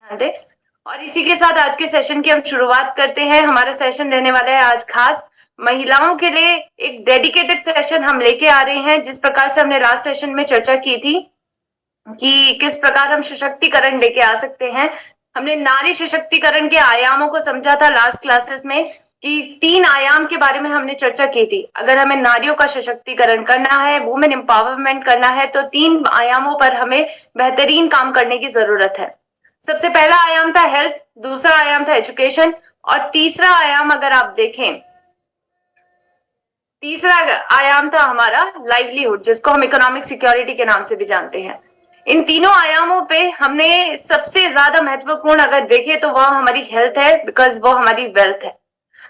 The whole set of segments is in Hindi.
ध्यान दें। और इसी के साथ आज के सेशन की हम शुरुआत करते हैं। हमारा सेशन रहने वाला है आज खास महिलाओं के लिए एक डेडिकेटेड सेशन हम लेके आ रहे हैं। जिस प्रकार से हमने लास्ट सेशन में चर्चा की थी कि किस प्रकार हम सशक्तिकरण लेके आ सकते हैं, हमने नारी सशक्तिकरण के आयामों को समझा था लास्ट क्लासेस में कि 3 आयाम के बारे में हमने चर्चा की थी। अगर हमें नारियों का सशक्तिकरण करना है, वुमेन एम्पावरमेंट करना है, तो 3 आयामों पर हमें बेहतरीन काम करने की जरूरत है। सबसे पहला आयाम था हेल्थ, दूसरा आयाम था एजुकेशन और तीसरा आयाम अगर आप देखें, तीसरा आयाम था हमारा लाइवलीहुड, जिसको हम इकोनॉमिक सिक्योरिटी के नाम से भी जानते हैं। इन तीनों आयामों पे हमने सबसे ज्यादा महत्वपूर्ण अगर देखे तो वह हमारी हेल्थ है, बिकॉज वो हमारी वेल्थ है।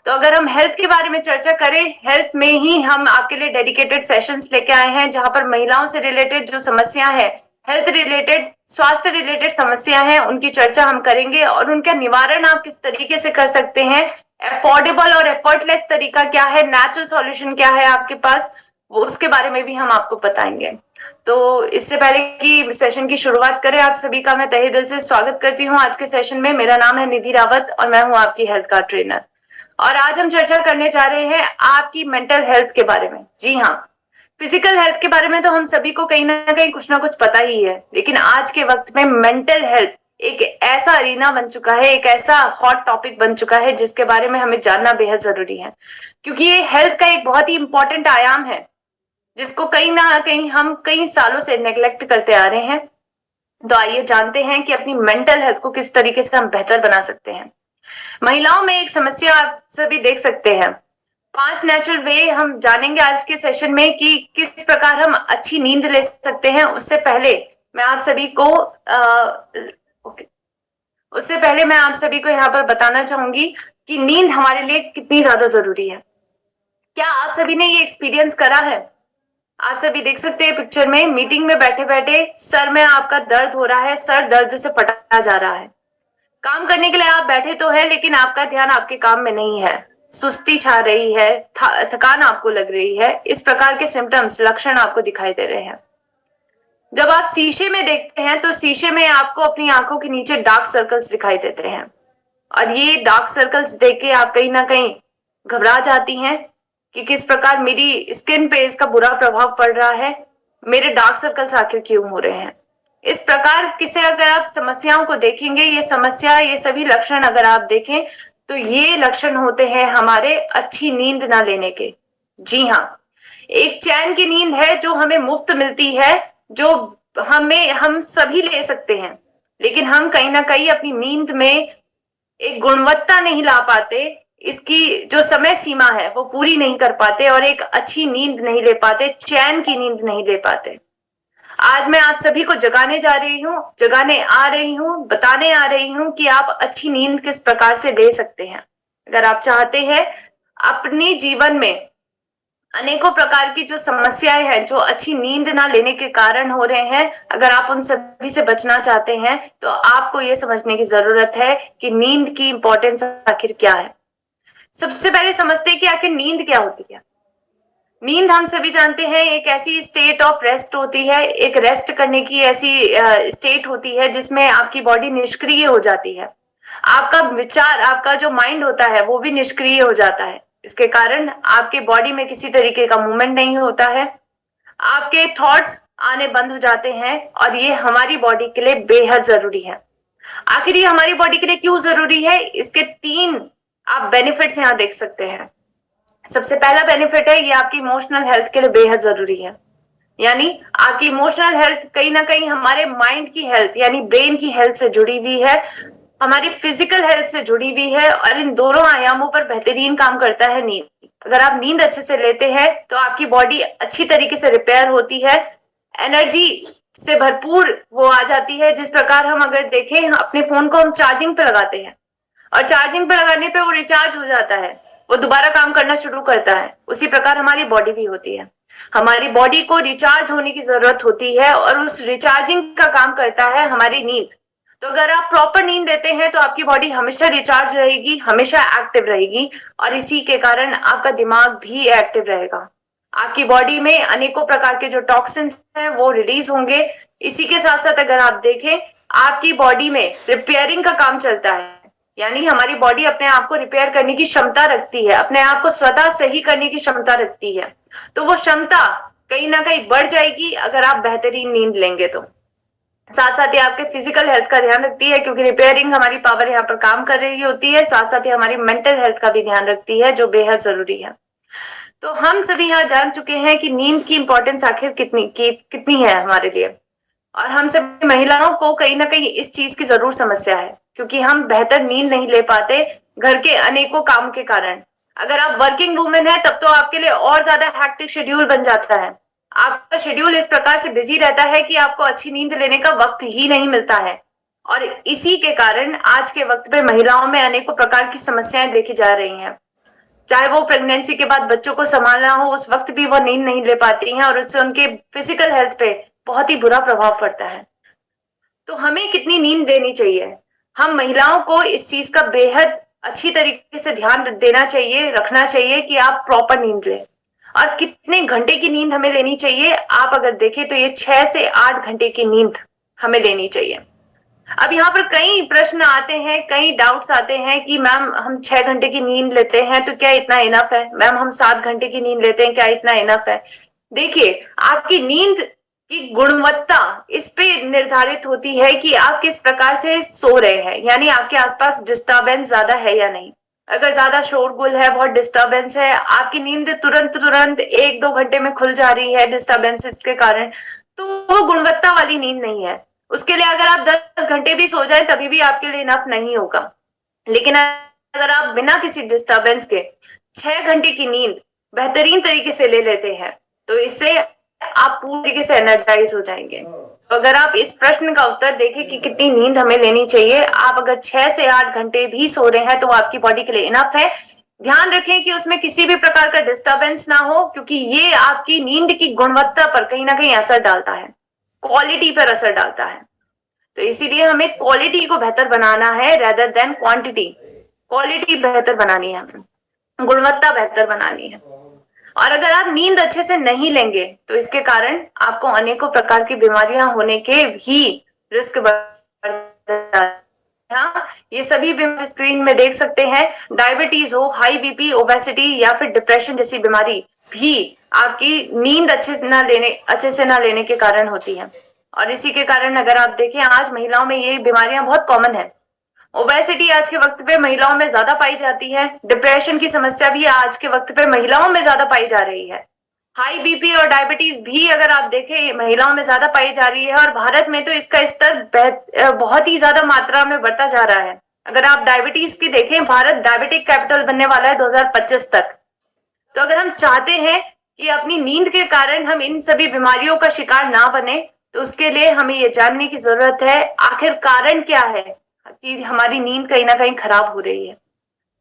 तो अगर हम हेल्थ के बारे में चर्चा करें, हेल्थ में ही हम आपके लिए डेडिकेटेड सेशंस लेके आए हैं, जहां पर महिलाओं से रिलेटेड जो समस्या है, हेल्थ रिलेटेड, स्वास्थ्य रिलेटेड समस्या है, उनकी चर्चा हम करेंगे और उनका निवारण आप किस तरीके से कर सकते हैं, अफोर्डेबल और एफर्टलेस तरीका क्या है, नेचुरल सॉल्यूशन क्या है आपके पास, वो उसके बारे में भी हम आपको बताएंगे। तो इससे पहले कि सेशन की शुरुआत करें, आप सभी का मैं तहे दिल से स्वागत करती हूँ आज के सेशन में। मेरा नाम है निधि रावत और मैं हूँ आपकी हेल्थ का ट्रेनर। और आज हम चर्चा करने जा रहे हैं आपकी मेंटल हेल्थ के बारे में। जी हाँ, फिजिकल हेल्थ के बारे में तो हम सभी को कहीं ना कहीं कुछ ना कुछ पता ही है, लेकिन आज के वक्त में मेंटल हेल्थ एक ऐसा अरीना बन चुका है, एक ऐसा हॉट टॉपिक बन चुका है जिसके बारे में हमें जानना बेहद जरूरी है, क्योंकि ये हेल्थ का एक बहुत ही इंपॉर्टेंट आयाम है जिसको कहीं ना कहीं हम कई सालों से नेग्लेक्ट करते आ रहे हैं। तो आइए जानते हैं कि अपनी मेंटल हेल्थ को किस तरीके से हम बेहतर बना सकते हैं। महिलाओं में एक समस्या आप सभी देख सकते हैं। 5 नेचुरल वे हम जानेंगे आज के सेशन में कि किस प्रकार हम अच्छी नींद ले सकते हैं। उससे पहले मैं आप सभी को यहाँ पर बताना चाहूंगी कि नींद हमारे लिए कितनी ज्यादा जरूरी है। क्या आप सभी ने ये एक्सपीरियंस करा है? आप सभी देख सकते हैं पिक्चर में, मीटिंग में बैठे बैठे सर में आपका दर्द हो रहा है, सर दर्द से फटा जा रहा है। काम करने के लिए आप बैठे तो है, लेकिन आपका ध्यान आपके काम में नहीं है, सुस्ती छा रही है, थकान आपको लग रही है। इस प्रकार के सिम्टम्स, लक्षण आपको दिखाई दे रहे हैं। जब आप शीशे में देखते हैं तो शीशे में आपको अपनी आंखों के नीचे डार्क सर्कल्स दिखाई देते हैं और ये डार्क सर्कल्स देख के आप कहीं ना कहीं घबरा जाती हैं कि किस प्रकार मेरी स्किन पे इसका बुरा प्रभाव पड़ रहा है, मेरे डार्क सर्कल्स आखिर क्यों हो रहे हैं। इस प्रकार किसे अगर आप समस्याओं को देखेंगे, ये समस्या, ये सभी लक्षण अगर आप देखें तो ये लक्षण होते हैं हमारे अच्छी नींद ना लेने के। जी हाँ, एक चैन की नींद है जो हमें मुफ्त मिलती है, जो हम सभी ले सकते हैं, लेकिन हम कहीं ना कहीं अपनी नींद में एक गुणवत्ता नहीं ला पाते, इसकी जो समय सीमा है वो पूरी नहीं कर पाते और एक अच्छी नींद नहीं ले पाते, चैन की नींद नहीं ले पाते। आज मैं आप सभी को जगाने आ रही हूँ, बताने आ रही हूँ कि आप अच्छी नींद किस प्रकार से ले सकते हैं। अगर आप चाहते हैं अपने जीवन में अनेकों प्रकार की जो समस्याएं हैं, जो अच्छी नींद ना लेने के कारण हो रहे हैं, अगर आप उन सभी से बचना चाहते हैं तो आपको ये समझने की जरूरत है कि नींद की इंपॉर्टेंस आखिर क्या है। सबसे पहले समझते हैं कि आखिर नींद क्या होती है। नींद हम सभी जानते हैं एक ऐसी स्टेट ऑफ रेस्ट होती है, एक रेस्ट करने की ऐसी स्टेट होती है जिसमें आपकी बॉडी निष्क्रिय हो जाती है, आपका विचार, आपका जो माइंड होता है वो भी निष्क्रिय हो जाता है। इसके कारण आपके बॉडी में किसी तरीके का मूवमेंट नहीं होता है, आपके थॉट्स आने बंद हो जाते हैं और ये हमारी बॉडी के लिए बेहद जरूरी है। आखिर ये हमारी बॉडी के लिए क्यों जरूरी है, इसके 3 आप बेनिफिट्स यहाँ देख सकते हैं। सबसे पहला बेनिफिट है, ये आपकी इमोशनल हेल्थ के लिए बेहद जरूरी है। यानी आपकी इमोशनल हेल्थ कहीं ना कहीं हमारे माइंड की हेल्थ यानी ब्रेन की हेल्थ से जुड़ी हुई है, हमारी फिजिकल हेल्थ से जुड़ी हुई है और इन दोनों आयामों पर बेहतरीन काम करता है नींद। अगर आप नींद अच्छे से लेते हैं तो आपकी बॉडी अच्छी तरीके से रिपेयर होती है, एनर्जी से भरपूर वो आ जाती है। जिस प्रकार हम अगर देखें, अपने फोन को हम चार्जिंग पे लगाते हैं और चार्जिंग पे लगाने पे वो रिचार्ज हो जाता है, वो दोबारा काम करना शुरू करता है, उसी प्रकार हमारी बॉडी भी होती है। हमारी बॉडी को रिचार्ज होने की जरूरत होती है और उस रिचार्जिंग का काम करता है हमारी नींद। तो अगर आप प्रॉपर नींद देते हैं तो आपकी बॉडी हमेशा रिचार्ज रहेगी, हमेशा एक्टिव रहेगी और इसी के कारण आपका दिमाग भी एक्टिव रहेगा। आपकी बॉडी में अनेकों प्रकार के जो टॉक्सिन्स हैं वो रिलीज होंगे। इसी के साथ साथ अगर आप देखें आपकी बॉडी में रिपेयरिंग का काम चलता है, यानी हमारी बॉडी अपने आप को रिपेयर करने की क्षमता रखती है, अपने आप को स्वतः सही करने की क्षमता रखती है। तो वो क्षमता कहीं ना कहीं बढ़ जाएगी अगर आप बेहतरीन नींद लेंगे तो। साथ साथ ही आपके फिजिकल हेल्थ का ध्यान रखती है, क्योंकि रिपेयरिंग हमारी पावर यहाँ पर काम कर रही होती है। साथ साथ ही हमारी मेंटल हेल्थ का भी ध्यान रखती है, जो बेहद जरूरी है। तो हम सभी यहाँ जान चुके हैं कि नींद की इंपॉर्टेंस आखिर कितनी है हमारे लिए। और हम सभी महिलाओं को कहीं ना कहीं इस चीज की जरूर समस्या है, क्योंकि हम बेहतर नींद नहीं ले पाते घर के अनेकों काम के कारण। अगर आप वर्किंग वुमेन है तब तो आपके लिए और ज्यादा हैक्टिक शेड्यूल बन जाता है। आपका शेड्यूल इस प्रकार से बिजी रहता है कि आपको अच्छी नींद लेने का वक्त ही नहीं मिलता है। और इसी के कारण आज के वक्त पे महिलाओं में अनेकों प्रकार की समस्याएं देखी जा रही हैं। चाहे वो प्रेगनेंसी के बाद बच्चों को संभालना हो, उस वक्त भी वो नींद नहीं ले पाती हैं और उससे उनके फिजिकल हेल्थ पे बहुत ही बुरा प्रभाव पड़ता है। तो हमें कितनी नींद लेनी चाहिए? हम महिलाओं को इस चीज का बेहद अच्छी तरीके से ध्यान देना चाहिए, रखना चाहिए कि आप प्रॉपर नींद लें। और कितने घंटे की नींद हमें लेनी चाहिए? आप अगर देखें तो ये 6 से 8 घंटे की नींद हमें लेनी चाहिए। अब यहाँ पर कई प्रश्न आते हैं, कई डाउट्स आते हैं कि मैम हम 6 घंटे की नींद लेते हैं तो क्या इतना इनफ है? मैम हम 7 घंटे की नींद लेते हैं, क्या इतना इनफ है? देखिए, आपकी नींद की गुणवत्ता इस पे निर्धारित होती है कि आप किस प्रकार से सो रहे हैं, यानी आपके आसपास डिस्टरबेंस ज्यादा है या नहीं। अगर ज्यादा शोरगुल है, बहुत डिस्टरबेंस है, आपकी नींद तुरंत तुरंत 1-2 घंटे में खुल जा रही है डिस्टरबेंसेस के कारण, तो वो गुणवत्ता वाली नींद नहीं है। उसके लिए अगर आप 10 घंटे भी सो जाए तभी भी आपके लिए इनफ नहीं होगा। लेकिन अगर आप बिना किसी डिस्टरबेंस के 6 घंटे की नींद बेहतरीन तरीके से ले लेते हैं तो इससे आप पूरी तरीके से एनर्जाइज हो जाएंगे। तो अगर आप इस प्रश्न का उत्तर देखें कि कितनी नींद हमें लेनी चाहिए, आप अगर 6 से 8 घंटे भी सो रहे हैं तो आपकी बॉडी के लिए इनफ है। ध्यान रखें कि उसमें किसी भी प्रकार का डिस्टरबेंस ना हो, क्योंकि ये आपकी नींद की गुणवत्ता पर कहीं ना कहीं असर डालता है, क्वालिटी पर असर डालता है। तो इसीलिए हमें क्वालिटी को बेहतर बनाना है रेदर देन क्वांटिटी। क्वालिटी बेहतर बनानी है, गुणवत्ता बेहतर बनानी है। और अगर आप नींद अच्छे से नहीं लेंगे तो इसके कारण आपको अनेकों प्रकार की बीमारियां होने के भी रिस्क बढ़ जाता है। हाँ, ये सभी बीमारी स्क्रीन में देख सकते हैं। डायबिटीज हो, हाई बीपी, ओबेसिटी या फिर डिप्रेशन जैसी बीमारी भी आपकी नींद अच्छे से ना लेने के कारण होती है। और इसी के कारण अगर आप देखें, आज महिलाओं में ये बीमारियां बहुत कॉमन है। ओबेसिटी आज के वक्त पे महिलाओं में ज्यादा पाई जाती है। डिप्रेशन की समस्या भी आज के वक्त पे महिलाओं में ज्यादा पाई जा रही है। हाई बीपी और डायबिटीज भी अगर आप देखें महिलाओं में ज्यादा पाई जा रही है। और भारत में तो इसका स्तर बहुत ही ज्यादा मात्रा में बढ़ता जा रहा है। अगर आप डायबिटीज की देखें, भारत डायबिटिक कैपिटल बनने वाला है 2025 तक। तो अगर हम चाहते हैं कि अपनी नींद के कारण हम इन सभी बीमारियों का शिकार ना बने, तो उसके लिए हमें ये जानने की जरूरत है आखिर कारण क्या है कि हमारी नींद कहीं ना कहीं खराब हो रही है।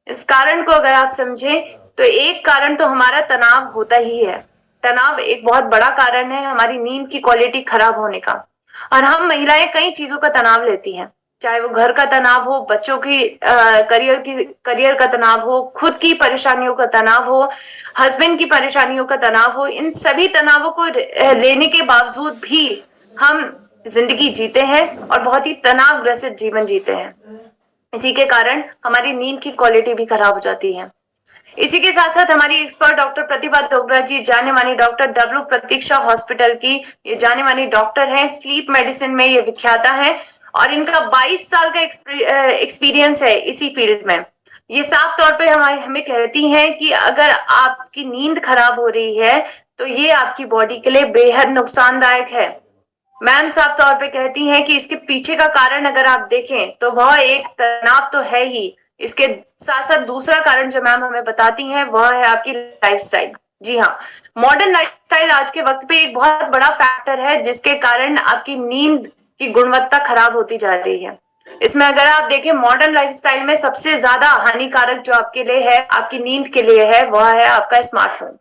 इस कारण को अगर आप समझें तो एक कारण तो हमारा तनाव होता ही है। तनाव एक बहुत बड़ा कारण है हमारी नींद की क्वालिटी खराब होने का। और हम महिलाएं कई चीजों का तनाव लेती हैं, चाहे वो घर का तनाव हो, बच्चों की करियर का तनाव हो, खुद की परेशानियों का तनाव हो, हस्बैंड की परेशानियों का तनाव हो। इन सभी तनावों को लेने के बावजूद भी हम जिंदगी जीते हैं और बहुत ही तनाव ग्रसित जीवन जीते हैं। इसी के कारण हमारी नींद की क्वालिटी भी खराब हो जाती है। इसी के साथ साथ हमारी एक्सपर्ट डॉक्टर प्रतिभा डोगरा जी, जाने मानी डॉक्टर डब्ल्यू प्रतीक्षा हॉस्पिटल की ये जाने मानी डॉक्टर हैं, स्लीप मेडिसिन में ये विख्याता है और इनका 22 साल का एक्सपीरियंस है इसी फील्ड में। ये साफ तौर पे हमें कहती हैं कि अगर आपकी नींद खराब हो रही है तो ये आपकी बॉडी के लिए बेहद नुकसानदायक है। मैम साफ तौर पे कहती हैं कि इसके पीछे का कारण अगर आप देखें तो वह एक तनाव तो है ही, इसके साथ साथ दूसरा कारण जो मैम हमें बताती हैं वह है आपकी लाइफस्टाइल। जी हाँ, मॉडर्न लाइफस्टाइल आज के वक्त पे एक बहुत बड़ा फैक्टर है जिसके कारण आपकी नींद की गुणवत्ता खराब होती जा रही है। इसमें अगर आप देखें, मॉडर्न लाइफस्टाइल में सबसे ज्यादा हानिकारक जो आपके लिए है, आपकी नींद के लिए है, वह है आपका स्मार्टफोन।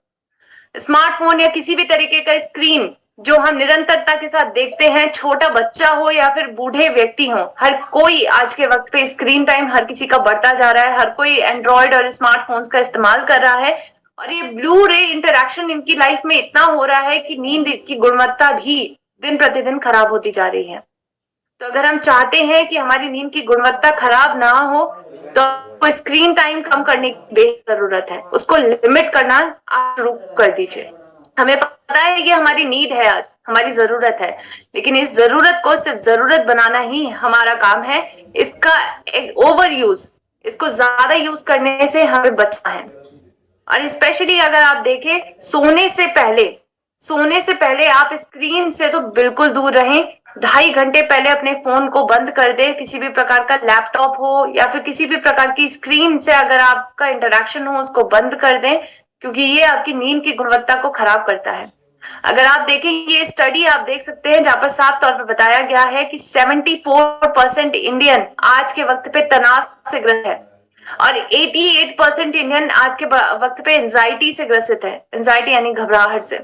स्मार्टफोन या किसी भी तरीके का स्क्रीन जो हम निरंतरता के साथ देखते हैं, छोटा बच्चा हो या फिर बूढ़े व्यक्ति हो, हर कोई आज के वक्त पे स्क्रीन टाइम हर किसी का बढ़ता जा रहा है। हर कोई एंड्रॉयड और स्मार्टफोन्स का इस्तेमाल कर रहा है और ये ब्लू रे इंटरैक्शन इनकी लाइफ में इतना हो रहा है कि नींद की गुणवत्ता भी दिन प्रतिदिन खराब होती जा रही है। तो अगर हम चाहते हैं कि हमारी नींद की गुणवत्ता खराब ना हो तो आपको स्क्रीन टाइम कम करने की बेहद जरूरत है, उसको लिमिट करना आप शुरू कर दीजिए। हमें पता है कि हमारी नीड है, आज हमारी जरूरत है, लेकिन इस जरूरत को सिर्फ जरूरत बनाना ही हमारा काम है। इसका एक ओवर यूज, इसको ज्यादा यूज करने से हमें बचना है। और स्पेशली अगर आप देखें, सोने से पहले आप स्क्रीन से तो बिल्कुल दूर रहें। 2.5 घंटे पहले अपने फोन को बंद कर दे, किसी भी प्रकार का लैपटॉप हो या फिर किसी भी प्रकार की स्क्रीन से अगर आपका इंटरेक्शन हो उसको बंद कर दें, क्योंकि ये आपकी नींद की गुणवत्ता को खराब करता है। अगर आप देखें, ये स्टडी आप देख सकते हैं जहां पर साफ तौर पर बताया गया है कि 74% इंडियन आज के वक्त पे तनाव से ग्रस्त है और 88% इंडियन आज के वक्त पे एंजाइटी से ग्रसित है। एंजाइटी यानी घबराहट से।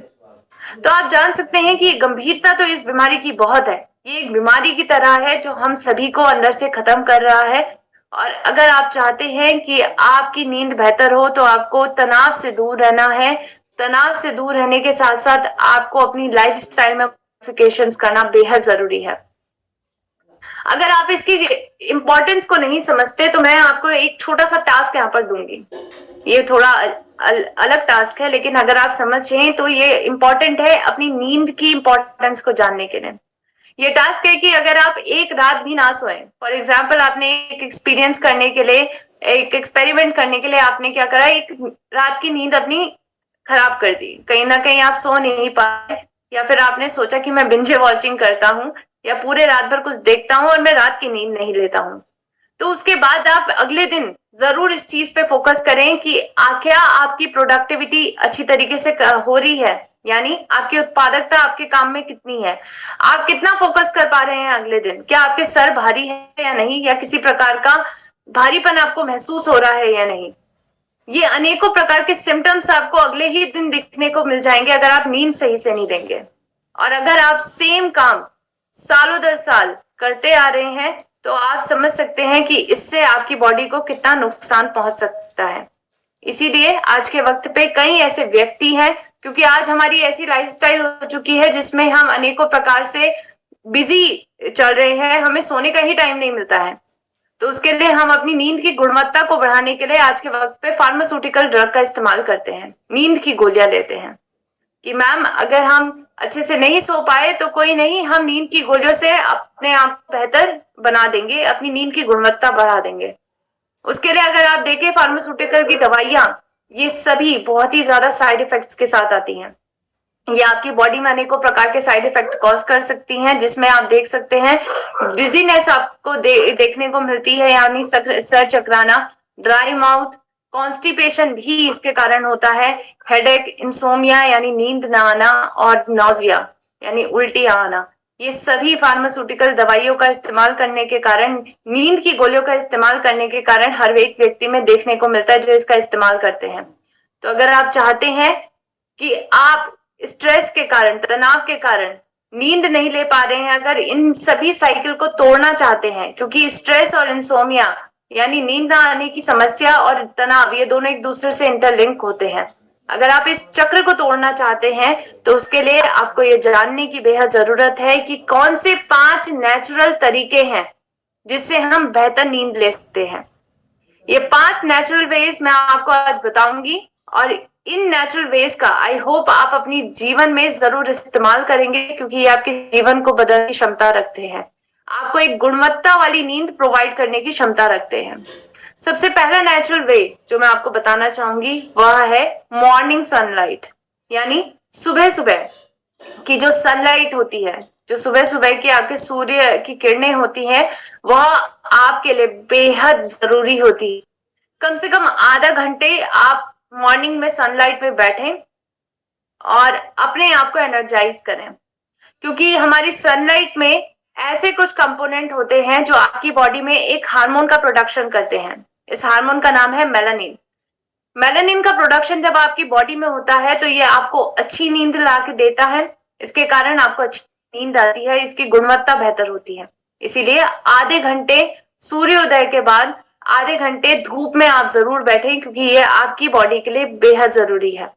तो आप जान सकते हैं कि गंभीरता तो इस बीमारी की बहुत है। ये एक बीमारी की तरह है जो हम सभी को अंदर से खत्म कर रहा है। और अगर आप चाहते हैं कि आपकी नींद बेहतर हो तो आपको तनाव से दूर रहना है। तनाव से दूर रहने के साथ साथ आपको अपनी लाइफस्टाइल में मॉडिफिकेशंस करना बेहद जरूरी है। अगर आप इसकी इंपॉर्टेंस को नहीं समझते तो मैं आपको एक छोटा सा टास्क यहाँ पर दूंगी। ये थोड़ा अलग टास्क है, लेकिन अगर आप समझें तो ये इंपॉर्टेंट है अपनी नींद की इंपॉर्टेंस को जानने के लिए। ये टास्क है कि अगर आप एक रात भी ना सोए, फॉर एग्जाम्पल आपने एक एक्सपीरियंस करने के लिए, एक एक्सपेरिमेंट करने के लिए आपने क्या करा, एक रात की नींद अपनी खराब कर दी, कहीं ना कहीं आप सो नहीं पाए, या फिर आपने सोचा कि मैं बिंज वॉचिंग करता हूँ या पूरे रात भर कुछ देखता हूँ और मैं रात की नींद नहीं लेता हूँ। तो उसके बाद आप अगले दिन जरूर इस चीज पे फोकस करें कि क्या आपकी प्रोडक्टिविटी अच्छी तरीके से हो रही है, यानी आपकी उत्पादकता आपके काम में कितनी है, आप कितना फोकस कर पा रहे हैं अगले दिन, क्या आपके सर भारी है या नहीं, या किसी प्रकार का भारीपन आपको महसूस हो रहा है या नहीं। ये अनेकों प्रकार के सिम्टम्स आपको अगले ही दिन दिखने को मिल जाएंगे अगर आप नींद सही से नहीं लेंगे। और अगर आप सेम काम सालों दर साल करते आ रहे हैं तो आप समझ सकते हैं कि इससे आपकी बॉडी को कितना नुकसान पहुंच सकता है। इसीलिए आज के वक्त पे कई ऐसे व्यक्ति हैं, क्योंकि आज हमारी ऐसी लाइफस्टाइल हो चुकी है जिसमें हम अनेकों प्रकार से बिजी चल रहे हैं, हमें सोने का ही टाइम नहीं मिलता है। तो उसके लिए हम अपनी नींद की गुणवत्ता को बढ़ाने के लिए आज के वक्त पे फार्मास्यूटिकल ड्रग का इस्तेमाल करते हैं, नींद की गोलियां लेते हैं कि मैम अगर हम अच्छे से नहीं सो पाए तो कोई नहीं, हम नींद की गोलियों से अपने आप बेहतर बना देंगे, अपनी नींद की गुणवत्ता बढ़ा देंगे। उसके लिए अगर आप देखें फार्मास्यूटिकल की दवाइयां, ये सभी बहुत ही ज्यादा साइड इफेक्ट्स के साथ आती हैं। ये आपकी बॉडी में अनेकों प्रकार के साइड इफेक्ट कॉज कर सकती हैं, जिसमें आप देख सकते हैं डिजीनेस आपको देखने को मिलती है, यानी सर चकराना, ड्राई माउथ, कॉन्स्टिपेशन भी इसके कारण होता है, हेडेक, इंसोमिया यानी नींद ना आना, और नोजिया यानी उल्टी आना। ये सभी फार्मास्यूटिकल दवाइयों का इस्तेमाल करने के कारण, नींद की गोलियों का इस्तेमाल करने के कारण हर एक व्यक्ति में देखने को मिलता है जो इसका इस्तेमाल करते हैं। तो अगर आप चाहते हैं कि आप स्ट्रेस के कारण, तनाव के कारण नींद नहीं ले पा रहे हैं, अगर इन सभी साइकिल को तोड़ना चाहते हैं, क्योंकि स्ट्रेस और इंसोमिया यानी नींद ना आने की समस्या और तनाव, ये दोनों एक दूसरे से इंटरलिंक होते हैं। अगर आप इस चक्र को तोड़ना चाहते हैं तो उसके लिए आपको ये जानने की बेहद जरूरत है कि कौन से 5 नेचुरल तरीके हैं जिससे हम बेहतर नींद ले सकते हैं। ये 5 नेचुरल वेज मैं आपको आज बताऊंगी, और इन नेचुरल वेज का आई होप आप अपनी जीवन में जरूर इस्तेमाल करेंगे, क्योंकि ये आपके जीवन को बदलने की क्षमता रखते हैं, आपको एक गुणवत्ता वाली नींद प्रोवाइड करने की क्षमता रखते हैं। सबसे पहला नेचुरल वे जो मैं आपको बताना चाहूंगी वह है मॉर्निंग सनलाइट, यानी सुबह सुबह की जो सनलाइट होती है, जो सुबह सुबह की आपके सूर्य की किरणें होती हैं, वह आपके लिए बेहद जरूरी होती है। कम से कम आधा घंटे आप मॉर्निंग में सनलाइट में बैठें और अपने आप को एनर्जाइज करें, क्योंकि हमारी सनलाइट में ऐसे कुछ कंपोनेंट होते हैं जो आपकी बॉडी में एक हार्मोन का प्रोडक्शन करते हैं। इस हार्मोन का नाम है मेलानिन। मेलानिन का प्रोडक्शन जब आपकी बॉडी में होता है तो ये आपको अच्छी नींद ला के देता है, इसके कारण आपको अच्छी नींद आती है, इसकी गुणवत्ता बेहतर होती है। इसीलिए आधे घंटे सूर्योदय के बाद आधे घंटे धूप में आप जरूर बैठें, क्योंकि ये आपकी बॉडी के लिए बेहद जरूरी है।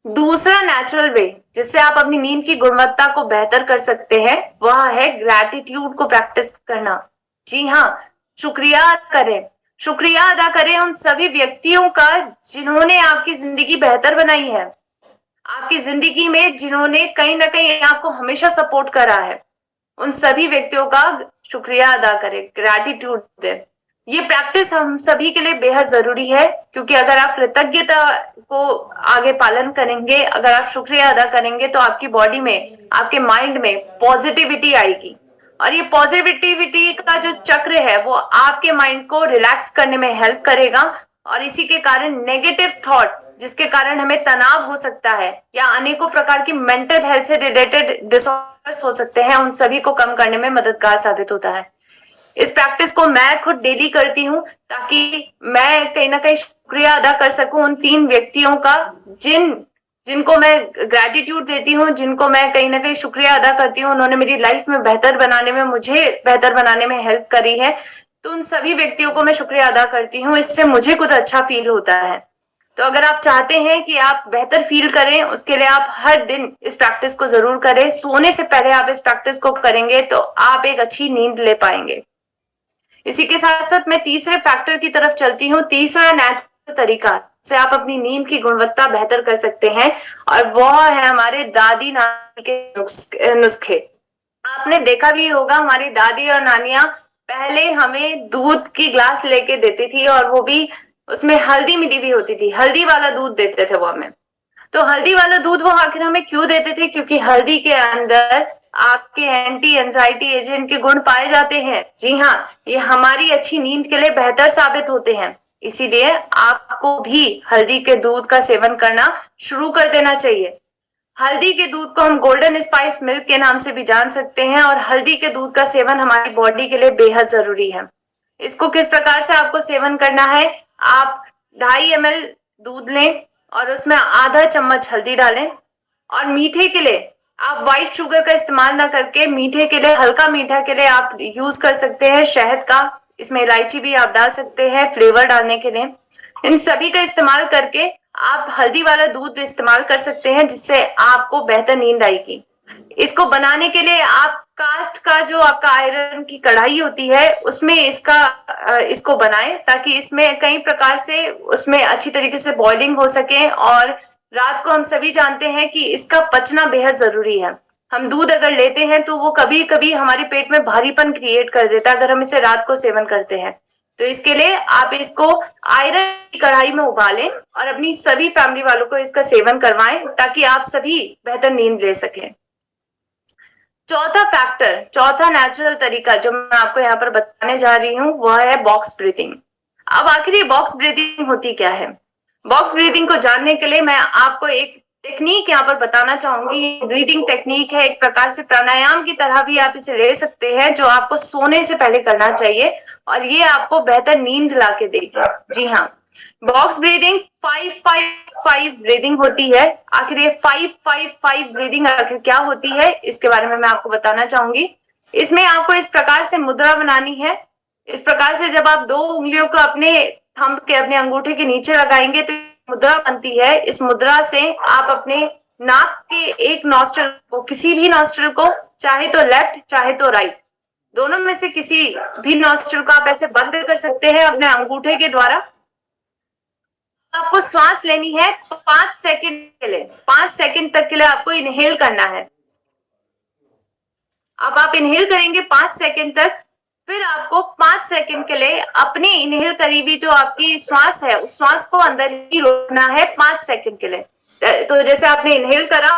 दूसरा नेचुरल वे जिससे आप अपनी नींद की गुणवत्ता को बेहतर कर सकते हैं वह है ग्रैटिट्यूड को प्रैक्टिस करना। जी हाँ, शुक्रिया करें। शुक्रिया अदा करें उन सभी व्यक्तियों का जिन्होंने आपकी जिंदगी बेहतर बनाई है, आपकी जिंदगी में जिन्होंने कहीं ना कहीं आपको हमेशा सपोर्ट करा है। उन सभी व्यक्तियों का शुक्रिया अदा करें, ग्रैटिट्यूड दें। ये प्रैक्टिस हम सभी के लिए बेहद जरूरी है, क्योंकि अगर आप कृतज्ञता को आगे पालन करेंगे, अगर आप शुक्रिया अदा करेंगे, तो आपकी बॉडी में, आपके माइंड में पॉजिटिविटी आएगी। और ये पॉजिटिविटी का जो चक्र है वो आपके माइंड को रिलैक्स करने में हेल्प करेगा। और इसी के कारण नेगेटिव थॉट, जिसके कारण हमें तनाव हो सकता है या अनेकों प्रकार की मेंटल हेल्थ से रिलेटेड डिसऑर्डर्स हो सकते हैं, उन सभी को कम करने में मददगार साबित होता है। इस प्रैक्टिस को मैं खुद डेली करती हूँ ताकि मैं कहीं ना कहीं शुक्रिया अदा कर सकूं उन 3 व्यक्तियों का जिनको मैं ग्रैटिट्यूड देती हूँ, जिनको मैं कहीं ना कहीं शुक्रिया अदा करती हूँ। उन्होंने मेरी लाइफ में बेहतर बनाने में, मुझे बेहतर बनाने में हेल्प करी है। तो उन सभी व्यक्तियों को मैं शुक्रिया अदा करती हूँ, इससे मुझे कुछ अच्छा फील होता है। तो अगर आप चाहते हैं कि आप बेहतर फील करें, उसके लिए आप हर दिन इस प्रैक्टिस को जरूर करें। सोने से पहले आप इस प्रैक्टिस को करेंगे तो आप एक अच्छी नींद ले पाएंगे। इसी के साथ साथ मैं तीसरे फैक्टर की तरफ चलती हूँ। तीसरा नेचुरल तरीका से आप अपनी नींद की गुणवत्ता बेहतर कर सकते हैं, और वह है हमारे दादी नानी के नुस्खे। आपने देखा भी होगा, हमारी दादी और नानियां पहले हमें दूध की ग्लास लेके देती थी, और वो भी उसमें हल्दी मिली हुई होती थी। हल्दी वाला दूध देते थे वो हमें। तो हल्दी वाला दूध वो आखिर हमें क्यों देते थे? क्योंकि हल्दी के अंदर आपके एंटी एंजाइटी एजेंट के गुण पाए जाते हैं। जी हाँ, ये हमारी अच्छी नींद के लिए बेहतर साबित होते हैं। इसीलिए आपको भी हल्दी के दूध का सेवन करना शुरू कर देना चाहिए। हल्दी के दूध को हम गोल्डन स्पाइस मिल्क के नाम से भी जान सकते हैं, और हल्दी के दूध का सेवन हमारी बॉडी के लिए बेहद जरूरी है। इसको किस प्रकार से आपको सेवन करना है? आप 2.5 ml दूध लें और उसमें आधा चम्मच हल्दी डालें, और मीठे के लिए आप व्हाइट शुगर का इस्तेमाल ना करके मीठे के लिए, हल्का मीठा के लिए आप यूज कर सकते हैं शहद का। इसमें इलायची भी आप डाल सकते हैं फ्लेवर डालने के लिए। इन सभी का इस्तेमाल करके आप हल्दी वाला दूध इस्तेमाल कर सकते हैं, जिससे आपको बेहतर नींद आएगी। इसको बनाने के लिए आप कास्ट का जो आपका आयरन की कढ़ाई होती है उसमें इसको बनाएं, ताकि इसमें कई प्रकार से उसमें अच्छी तरीके से बॉइलिंग हो सके। और रात को हम सभी जानते हैं कि इसका पचना बेहद जरूरी है। हम दूध अगर लेते हैं तो वो कभी कभी हमारे पेट में भारीपन क्रिएट कर देता है अगर हम इसे रात को सेवन करते हैं। तो इसके लिए आप इसको आयरन की कढ़ाई में उबालें और अपनी सभी फैमिली वालों को इसका सेवन करवाएं, ताकि आप सभी बेहतर नींद ले सकें। चौथा नेचुरल तरीका जो मैं आपको यहाँ पर बताने जा रही हूँ वह है बॉक्स ब्रीथिंग। अब आखिर ये बॉक्स ब्रीथिंग होती क्या है? बॉक्स ब्रीथिंग को जानने के लिए मैं आपको एक टेक्निक यहाँ पर बताना चाहूंगी। ब्रीदिंग टेक्निक है, एक प्रकार से प्राणायाम की तरह भी आप इसे ले सकते हैं, जो आपको सोने से पहले करना चाहिए, और ये आपको बेहतर नींद ला के देगी। जी हाँ, बॉक्स ब्रीदिंग 5-5-5 ब्रीदिंग होती है। आखिर ये 5-5-5 ब्रीदिंग आखिर क्या होती है, इसके बारे में मैं आपको बताना चाहूंगी। इसमें आपको इस प्रकार से मुद्रा बनानी है। इस प्रकार से जब आप 2 उंगलियों को अपने थंब के, अपने अंगूठे के नीचे लगाएंगे तो मुद्रा बनती है। इस मुद्रा से आप अपने नाक के एक नॉस्ट्रिल को, किसी भी नॉस्ट्रिल को, चाहे तो लेफ्ट चाहे तो राइट, दोनों में से किसी भी नॉस्ट्रिल को आप ऐसे बंद कर सकते हैं अपने अंगूठे के द्वारा। आपको श्वास लेनी है 5 सेकंड के लिए। 5 सेकंड तक के लिए आपको इनहेल करना है। अब आप इनहेल करेंगे 5 सेकंड तक, फिर आपको 5 सेकंड के लिए अपनी इनहेल करीबी जो आपकी श्वास है उस श्वास को अंदर ही रोकना है 5 सेकंड के लिए। तो जैसे आपने इनहेल करा,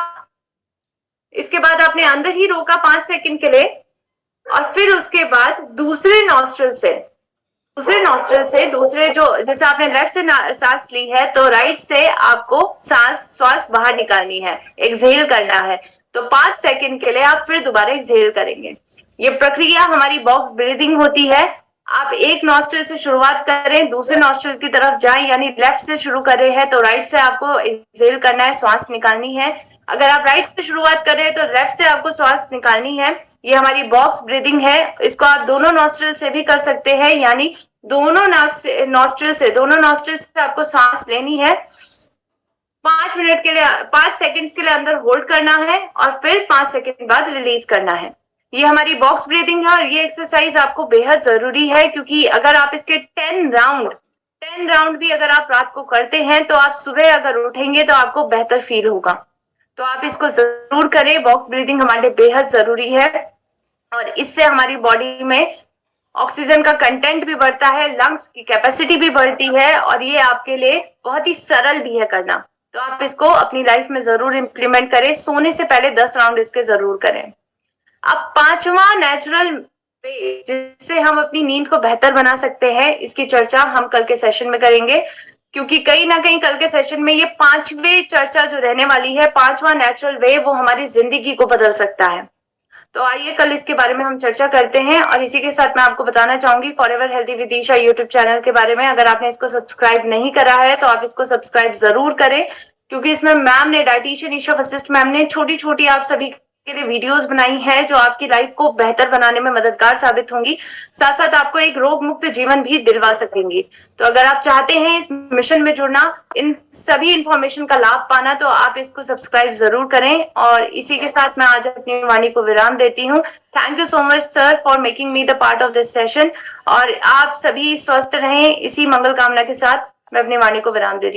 इसके बाद आपने अंदर ही रोका 5 सेकंड के लिए, और फिर उसके बाद दूसरे नॉस्ट्रिल से दूसरे जो, जैसे आपने लेफ्ट से सांस ली है तो राइट से आपको श्वास बाहर निकालनी है, एक्सहेल करना है। तो 5 सेकंड के लिए आप फिर दोबारा एक्सहेल करेंगे। ये प्रक्रिया हमारी बॉक्स ब्रीदिंग होती है। आप एक नॉस्ट्रिल से शुरुआत करें, दूसरे नॉस्ट्रिल की तरफ जाएं, यानी लेफ्ट से शुरू कर रहे हैं तो राइट से आपको एक्सहेल करना है, श्वास निकालनी है। अगर आप राइट से शुरुआत कर रहे हैं तो लेफ्ट से आपको श्वास निकालनी है। ये हमारी बॉक्स ब्रीदिंग है। इसको आप दोनों नॉस्ट्रिल से भी कर सकते हैं, यानी दोनों नॉस्ट्रिल से आपको सांस लेनी है। 5 मिनट के लिए 5 सेकंड्स के लिए अंदर होल्ड करना है और फिर 5 सेकंड बाद रिलीज करना है। ये हमारी बॉक्स ब्रीथिंग है और ये एक्सरसाइज आपको बेहद जरूरी है, क्योंकि अगर आप इसके 10 राउंड भी अगर आप रात को करते हैं तो आप सुबह अगर उठेंगे तो आपको बेहतर फील होगा। तो आप इसको जरूर करें। बॉक्स ब्रीथिंग हमारे लिए बेहद जरूरी है और इससे हमारी बॉडी में ऑक्सीजन का कंटेंट भी बढ़ता है, लंग्स की कैपेसिटी भी बढ़ती है और ये आपके लिए बहुत ही सरल भी है करना। तो आप इसको अपनी लाइफ में जरूर इंप्लीमेंट करें। सोने से पहले 10 राउंड इसके जरूर करें। अब 5वां नेचुरल वे जिससे हम अपनी नींद को बेहतर बना सकते हैं, इसकी चर्चा हम कल के सेशन में करेंगे, क्योंकि कहीं ना कहीं कल के सेशन में ये 5वीं चर्चा जो रहने वाली है, 5वां नेचुरल वे, वो हमारी जिंदगी को बदल सकता है। तो आइए कल इसके बारे में हम चर्चा करते हैं। और इसी के साथ मैं आपको बताना चाहूंगी forever healthy with Isha YouTube channel के बारे में। अगर आपने इसको सब्सक्राइब नहीं करा है तो आप इसको सब्सक्राइब जरूर करें, क्योंकि इसमें मैम ने, डाइटिशियन ईशा वशिष्ठ मैम ने छोटी छोटी आप सभी के लिए वीडियोस बनाई है जो आपकी लाइफ को बेहतर बनाने में मददगार साबित होंगी, साथ साथ आपको एक रोग मुक्त जीवन भी दिलवा सकेंगी। तो अगर आप चाहते हैं इस मिशन में जुड़ना, इन सभी इंफॉर्मेशन का लाभ पाना, तो आप इसको सब्सक्राइब जरूर करें। और इसी के साथ मैं आज अपनी वाणी को विराम देती हूँ। Thank you so much sir for making me the part of this session. और आप सभी स्वस्थ रहें, इसी मंगल कामना के साथ मैं अपनी वाणी को विराम दे रही हूँ।